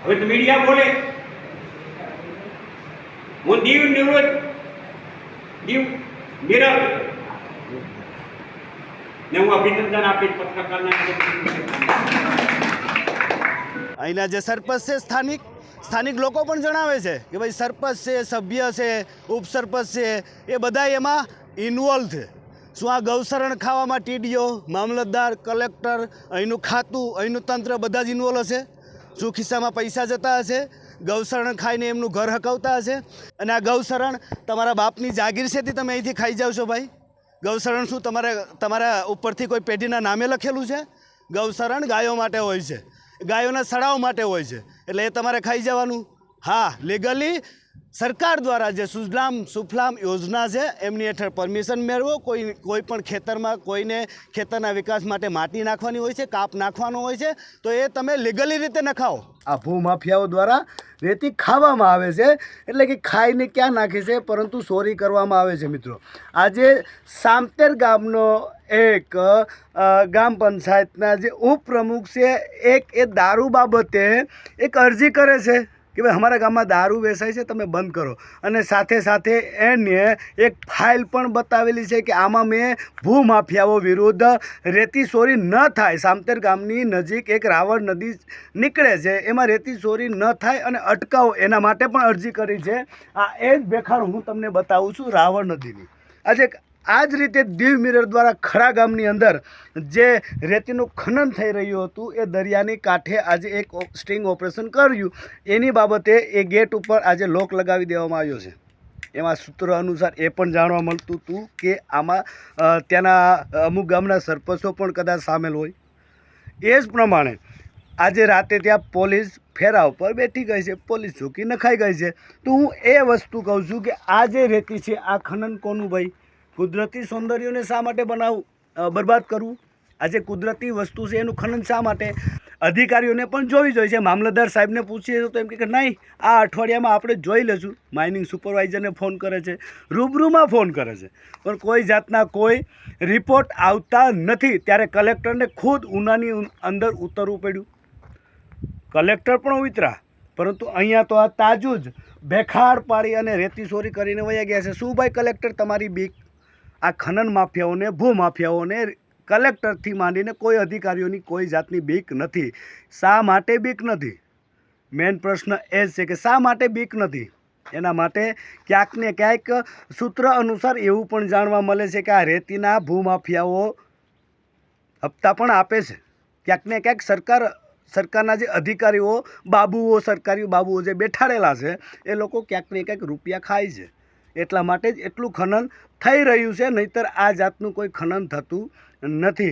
હવે તો મીડિયા બોલે હું દીવ નિવૃત્ત દીવ મિરર ને હું અભિનંદન આપીશ પત્રકારને। અહીંના જે સરપંચ છે સ્થાનિક લોકો પણ જણાવે છે કે ભાઈ સરપંચ છે, સભ્ય છે, ઉપસરપંચ છે, એ બધા એમાં ઇન્વોલ્વ છે। શું આ ગૌશરણ ખાવામાં ટીડીઓ, મામલતદાર, કલેક્ટર, અહીંનું ખાતું, અહીંનું તંત્ર બધા જ ઇન્વોલ્વ હશે? શું ખિસ્સામાં પૈસા જતા હશે? ગૌશરણ ખાઈને એમનું ઘર હકાવતા હશે? અને આ ગૌશરણ તમારા બાપની જાગીર છે તે તમે અહીંથી ખાઈ જાવ છો ભાઈ? ગૌશરણ શું તમારા ઉપરથી કોઈ પેઢીના નામે લખેલું છે? ગૌશરણ ગાયો માટે હોય છે, ગાયોના સડાવ માટે હોય છે, એટલે એ તમારે ખાઈ જવાનું? હા, લીગલી સરકાર દ્વારા જે સુજલામ સુફલામ યોજના છે એમની હેઠળ પરમિશન મેળવો। કોઈ પણ ખેતરમાં કોઈને ખેતરના વિકાસ માટે માટી નાખવાની હોય છે, કાપ નાખવાનો હોય છે, તો એ તમે લીગલી રીતે નખાવો। આ ભૂમાફિયાઓ દ્વારા રેતી ખાવામાં આવે છે, એટલે કે ખાઈને ક્યાં નાખે છે, પરંતુ ચોરી કરવામાં આવે છે। મિત્રો, આજે સામતેર ગામનો એક ગ્રામ પંચાયતના જે ઉપપ્રમુખ છે એ દારૂ બાબતે એક અરજી કરે છે કે ભાઈ અમારા ગામમાં દારૂ વેચાય છે, તમે બંધ કરો। અને સાથે સાથે એને એક ફાઇલ પણ બતાવેલી છે કે આમાં મેં ભૂમાફિયાઓ વિરુદ્ધ રેતી ચોરી ન થાય, સામતેર ગામની નજીક એક રાવણ નદી નીકળે છે, એમાં રેતી ચોરી ન થાય અને અટકાવો એના માટે પણ અરજી કરી છે। આ એ જ બેખાણ હું તમને બતાવું છું રાવણ નદીની। આજે આ જ રીતે દીવ મિરર દ્વારા ખડા ગામની અંદર જે રેતીનું ખનન થઈ રહ્યું હતું એ દરિયાની કાંઠે આજે એક સ્ટિંગ ઓપરેશન કર્યું, એની બાબતે એ ગેટ ઉપર આજે લોક લગાવી દેવામાં આવ્યો છે। એમાં સૂત્રો અનુસાર એ પણ જાણવા મળતું હતું કે આમાં ત્યાંના અમુક ગામના સરપંચો પણ કદાચ સામેલ હોય। એ જ પ્રમાણે આજે રાતે ત્યાં પોલીસ ફેરા ઉપર બેઠી ગઈ છે, પોલીસ ચોકી નખાઈ ગઈ છે। તો હું એ વસ્તુ કહું છું કે આ જે રેતી છે આ ખનન કોનું ભાઈ? કુદરતી સૌંદર્યને શા માટે બરબાદ કરવું? આ જે કુદરતી વસ્તુ છે એનું ખનન શા માટે? અધિકારીઓને પણ જોવી જોઈએ છે। મામલતદાર સાહેબને પૂછીએ તો એમ કે નહીં, આ અઠવાડિયામાં આપણે જોઈ લઈશું। માઇનિંગ સુપરવાઇઝરને ફોન કરે છે, રૂબરૂમાં ફોન કરે છે, પણ કોઈ જાતના કોઈ રિપોર્ટ આવતા નથી। ત્યારે કલેક્ટરને ખુદ ઉનાની અંદર ઉતરવું પડ્યું। કલેક્ટર પણ ઉતરા, પરંતુ અહીંયા તો આ તાજુ જ ભેખાડ પાડી અને રેતી ચોરી કરીને વયા ગયા છે। શું ભાઈ કલેક્ટર તમારી બીક? આ ખનન માફિયાઓને, ભૂમાફિયાઓને કલેક્ટરથી માંડીને કોઈ અધિકારીઓની કોઈ જાતની બીક નથી। શા માટે બીક નથી? મેઇન પ્રશ્ન એ જ છે કે શા માટે બીક નથી? એના માટે ક્યાંક ને ક્યાંક સૂત્ર અનુસાર એવું પણ જાણવા મળે છે કે આ રેતીના ભૂમાફિયાઓ હપ્તા પણ આપે છે। ક્યાંક ને ક્યાંક સરકારના જે અધિકારીઓ સરકારી બાબુઓ જે બેઠાડેલા છે એ લોકો ક્યાંક ને ક્યાંક રૂપિયા ખાય છે, એટલા માટે જ એટલું ખનન થઈ રહ્યું છે, નહીંતર આ જાતનું કોઈ ખનન થતું નથી।